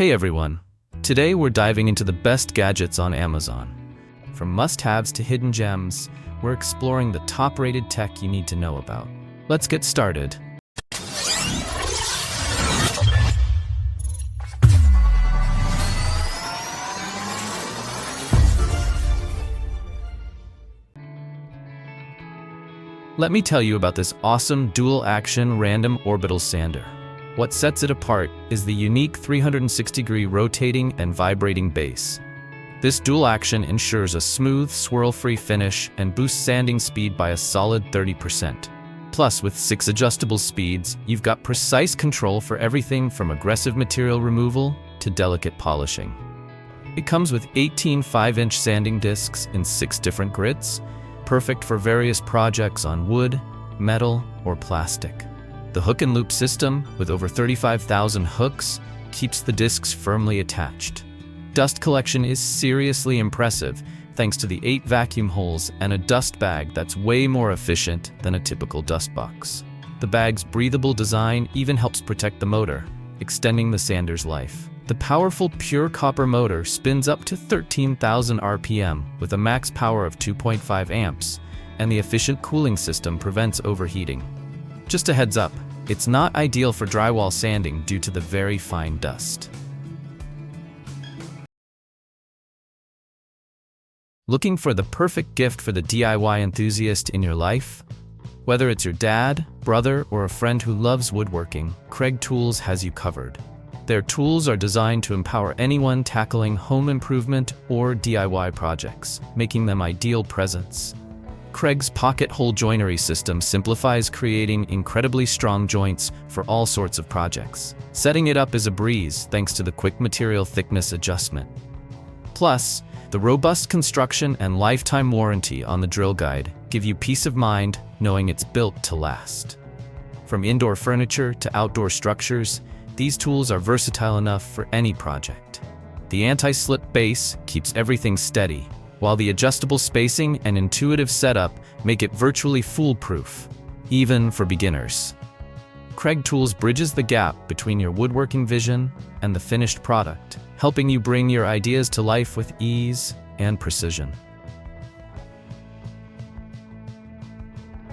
Hey everyone! Today we're diving into the best gadgets on Amazon. From must-haves to hidden gems, we're exploring the top-rated tech you need to know about. Let's get started. Let me tell you about this awesome dual-action random orbital sander. What sets it apart is the unique 360-degree rotating and vibrating base. This dual action ensures a smooth, swirl-free finish and boosts sanding speed by a solid 30%. Plus, with 6 adjustable speeds, you've got precise control for everything from aggressive material removal to delicate polishing. It comes with 18 5-inch sanding discs in 6 different grits, perfect for various projects on wood, metal, or plastic. The hook and loop system, with over 35,000 hooks, keeps the discs firmly attached. Dust collection is seriously impressive, thanks to the 8 vacuum holes and a dust bag that's way more efficient than a typical dust box. The bag's breathable design even helps protect the motor, extending the sander's life. The powerful pure copper motor spins up to 13,000 RPM with a max power of 2.5 amps, and the efficient cooling system prevents overheating. Just a heads up, it's not ideal for drywall sanding due to the very fine dust. Looking for the perfect gift for the DIY enthusiast in your life? Whether it's your dad, brother, or a friend who loves woodworking, Kreg Tools has you covered. Their tools are designed to empower anyone tackling home improvement or DIY projects, making them ideal presents. Kreg's pocket hole joinery system simplifies creating incredibly strong joints for all sorts of projects. Setting it up is a breeze thanks to the quick material thickness adjustment. Plus, the robust construction and lifetime warranty on the drill guide give you peace of mind knowing it's built to last. From indoor furniture to outdoor structures, these tools are versatile enough for any project. The anti-slip base keeps everything steady, while the adjustable spacing and intuitive setup make it virtually foolproof, even for beginners. Kreg Tools bridges the gap between your woodworking vision and the finished product, helping you bring your ideas to life with ease and precision.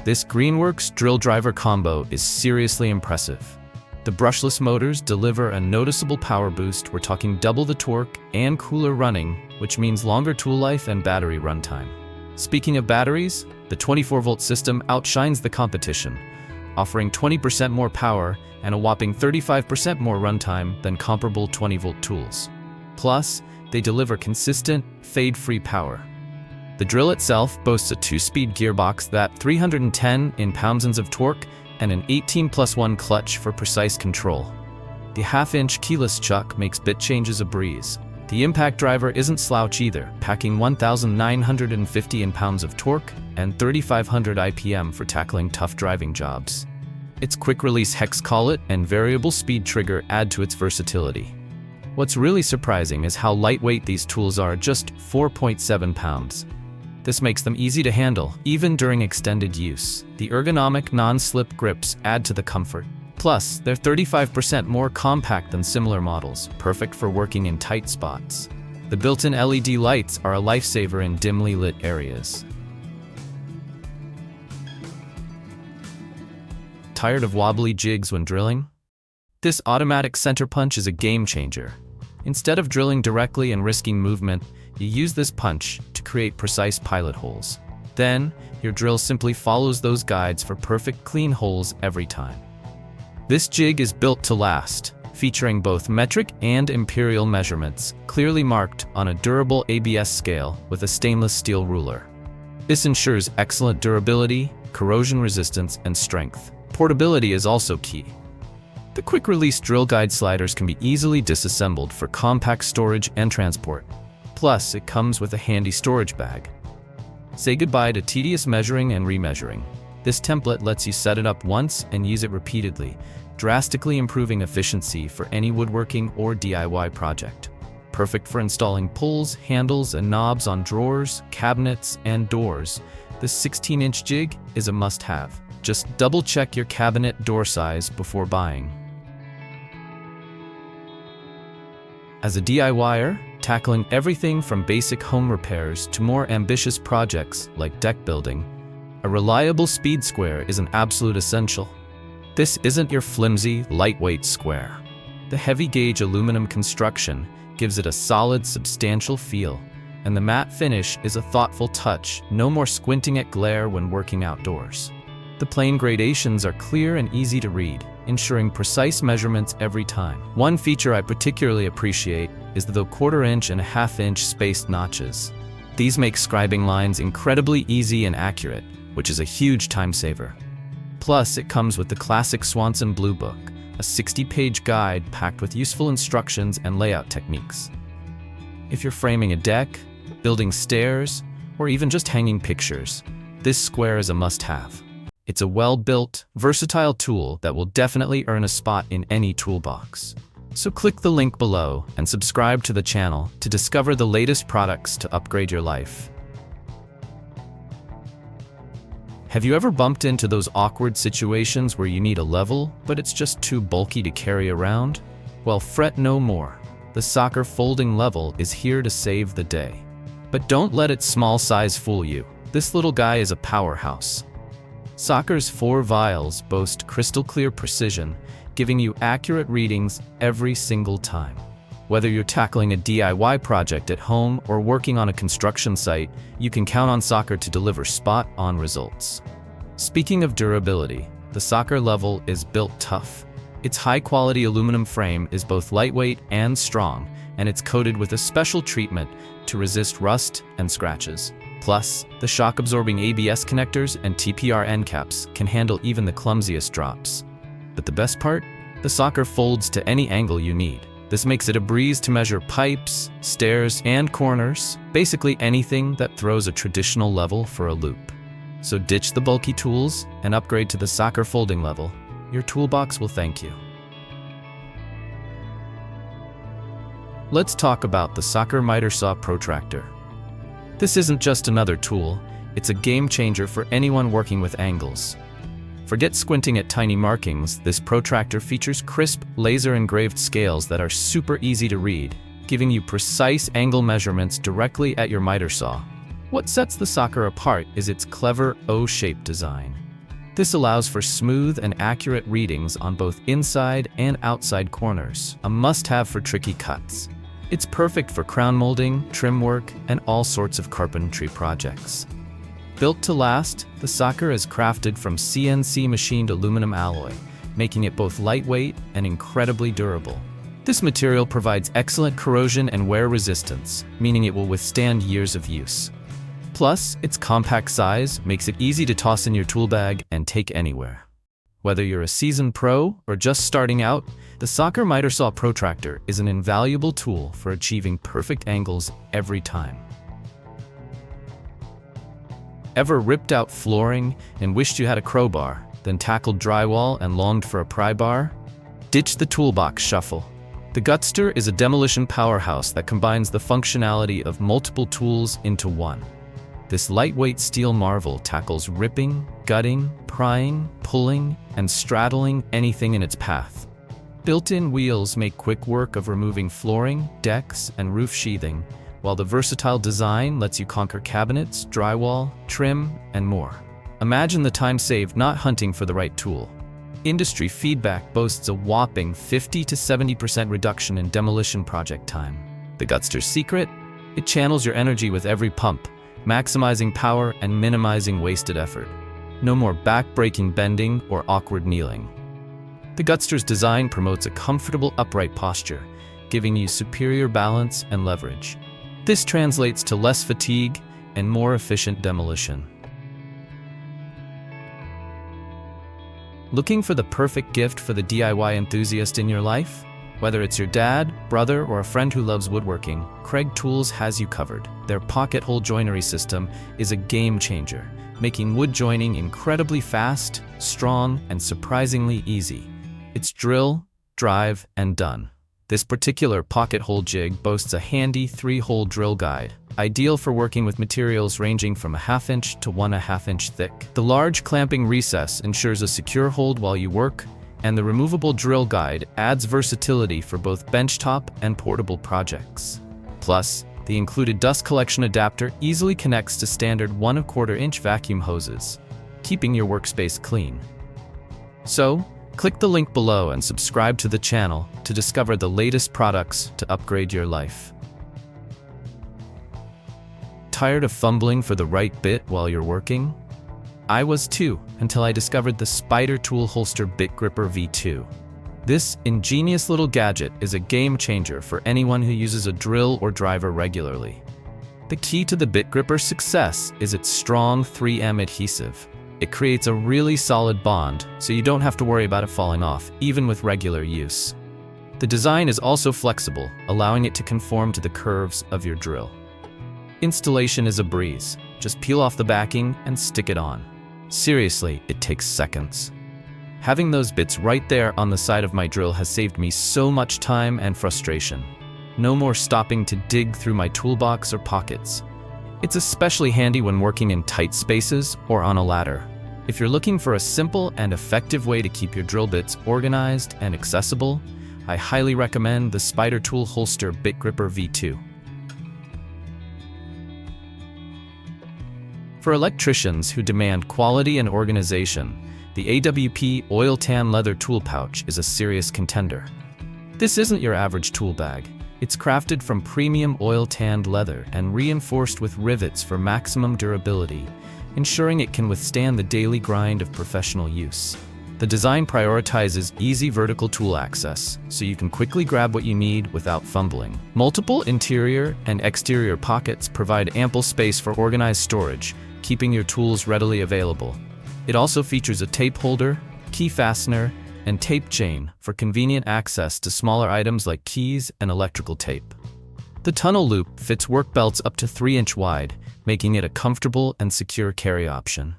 This Greenworks drill driver combo is seriously impressive. The brushless motors deliver a noticeable power boost. We're talking double the torque and cooler running, which means longer tool life and battery runtime. Speaking of batteries, the 24-volt system outshines the competition, offering 20% more power and a whopping 35% more runtime than comparable 20-volt tools. Plus, they deliver consistent, fade-free power. The drill itself boasts a 2-speed gearbox that 310 pounds of torque and an 18+1 clutch for precise control. The half-inch keyless chuck makes bit changes a breeze. The impact driver isn't slouch either, packing 1,950 pounds of torque and 3,500 IPM for tackling tough driving jobs. Its quick-release hex collet and variable speed trigger add to its versatility. What's really surprising is how lightweight these tools are, just 4.7 pounds. This makes them easy to handle, even during extended use. The ergonomic non-slip grips add to the comfort. Plus, they're 35% more compact than similar models, perfect for working in tight spots. The built-in LED lights are a lifesaver in dimly lit areas. Tired of wobbly jigs when drilling? This automatic center punch is a game changer. Instead of drilling directly and risking movement, you use this punch to create precise pilot holes. Then, your drill simply follows those guides for perfect clean holes every time. This jig is built to last, featuring both metric and imperial measurements, clearly marked on a durable ABS scale with a stainless steel ruler. This ensures excellent durability, corrosion resistance, and strength. Portability is also key. The quick-release drill guide sliders can be easily disassembled for compact storage and transport. Plus, it comes with a handy storage bag. Say goodbye to tedious measuring and remeasuring. This template lets you set it up once and use it repeatedly, drastically improving efficiency for any woodworking or DIY project. Perfect for installing pulls, handles, and knobs on drawers, cabinets, and doors, this 16-inch jig is a must-have. Just double-check your cabinet door size before buying. As a DIYer, tackling everything from basic home repairs to more ambitious projects like deck building, a reliable speed square is an absolute essential. This isn't your flimsy, lightweight square. The heavy-gauge aluminum construction gives it a solid, substantial feel, and the matte finish is a thoughtful touch, no more squinting at glare when working outdoors. The plane gradations are clear and easy to read, ensuring precise measurements every time. One feature I particularly appreciate is the 1/4 inch and 1/2 inch spaced notches. These make scribing lines incredibly easy and accurate, which is a huge time saver. Plus, it comes with the classic Swanson Blue Book, a 60-page guide packed with useful instructions and layout techniques. If you're framing a deck, building stairs, or even just hanging pictures, this square is a must-have. It's a well-built, versatile tool that will definitely earn a spot in any toolbox. So click the link below and subscribe to the channel to discover the latest products to upgrade your life. Have you ever bumped into those awkward situations where you need a level, but it's just too bulky to carry around? Well, fret no more. The soccer folding level is here to save the day. But don't let its small size fool you. This little guy is a powerhouse. Soccer's 4 vials boast crystal clear precision, giving you accurate readings every single time. Whether you're tackling a DIY project at home or working on a construction site, you can count on Soccer to deliver spot-on results. Speaking of durability, the Soccer level is built tough. Its high-quality aluminum frame is both lightweight and strong, and it's coated with a special treatment to resist rust and scratches. Plus, the shock-absorbing ABS connectors and TPR end caps can handle even the clumsiest drops. But the best part? The Soccer folds to any angle you need. This makes it a breeze to measure pipes, stairs, and corners, basically anything that throws a traditional level for a loop. So ditch the bulky tools and upgrade to the Soccer folding level. Your toolbox will thank you. Let's talk about the Soccer Miter Saw Protractor. This isn't just another tool, it's a game changer for anyone working with angles. Forget squinting at tiny markings, this protractor features crisp, laser-engraved scales that are super easy to read, giving you precise angle measurements directly at your miter saw. What sets the Soccer apart is its clever O-shaped design. This allows for smooth and accurate readings on both inside and outside corners, a must-have for tricky cuts. It's perfect for crown molding, trim work, and all sorts of carpentry projects. Built to last, the Soccer is crafted from CNC machined aluminum alloy, making it both lightweight and incredibly durable. This material provides excellent corrosion and wear resistance, meaning it will withstand years of use. Plus, its compact size makes it easy to toss in your tool bag and take anywhere. Whether you're a seasoned pro or just starting out, the Soccer Miter Saw Protractor is an invaluable tool for achieving perfect angles every time. Ever ripped out flooring and wished you had a crowbar, then tackled drywall and longed for a pry bar? Ditch the toolbox shuffle. The Gutster is a demolition powerhouse that combines the functionality of multiple tools into one. This lightweight steel marvel tackles ripping, gutting, prying, pulling, and straddling anything in its path. Built-in wheels make quick work of removing flooring, decks, and roof sheathing, while the versatile design lets you conquer cabinets, drywall, trim, and more. Imagine the time saved not hunting for the right tool. Industry feedback boasts a whopping 50 to 70% reduction in demolition project time. The Gutster's secret? It channels your energy with every pump, maximizing power and minimizing wasted effort. No more back-breaking bending or awkward kneeling. The Gutster's design promotes a comfortable upright posture, giving you superior balance and leverage. This translates to less fatigue and more efficient demolition. Looking for the perfect gift for the DIY enthusiast in your life? Whether it's your dad, brother, or a friend who loves woodworking, Kreg Tools has you covered. Their pocket hole joinery system is a game changer, making wood joining incredibly fast, strong, and surprisingly easy. It's drill, drive, and done. This particular pocket hole jig boasts a handy 3-hole drill guide, ideal for working with materials ranging from a 1/2 inch to 1.5 inch thick. The large clamping recess ensures a secure hold while you work, and the removable drill guide adds versatility for both benchtop and portable projects. Plus, the included dust collection adapter easily connects to standard 1/4-inch vacuum hoses, keeping your workspace clean. So, click the link below and subscribe to the channel to discover the latest products to upgrade your life. Tired of fumbling for the right bit while you're working? I was too, until I discovered the Spider Tool Holster Bit Gripper V2. This ingenious little gadget is a game changer for anyone who uses a drill or driver regularly. The key to the bit gripper's success is its strong 3M adhesive. It creates a really solid bond, so you don't have to worry about it falling off, even with regular use. The design is also flexible, allowing it to conform to the curves of your drill. Installation is a breeze. Just peel off the backing and stick it on. Seriously, it takes seconds. Having those bits right there on the side of my drill has saved me so much time and frustration. No more stopping to dig through my toolbox or pockets. It's especially handy when working in tight spaces or on a ladder. If you're looking for a simple and effective way to keep your drill bits organized and accessible, I highly recommend the Spider Tool Holster Bit Gripper V2. For electricians who demand quality and organization, the AWP Oil Tan Leather Tool Pouch is a serious contender. This isn't your average tool bag. It's crafted from premium oil-tanned leather and reinforced with rivets for maximum durability, ensuring it can withstand the daily grind of professional use. The design prioritizes easy vertical tool access, so you can quickly grab what you need without fumbling. Multiple interior and exterior pockets provide ample space for organized storage, keeping your tools readily available. It also features a tape holder, key fastener, and tape chain for convenient access to smaller items like keys and electrical tape. The tunnel loop fits work belts up to 3-inch wide, making it a comfortable and secure carry option.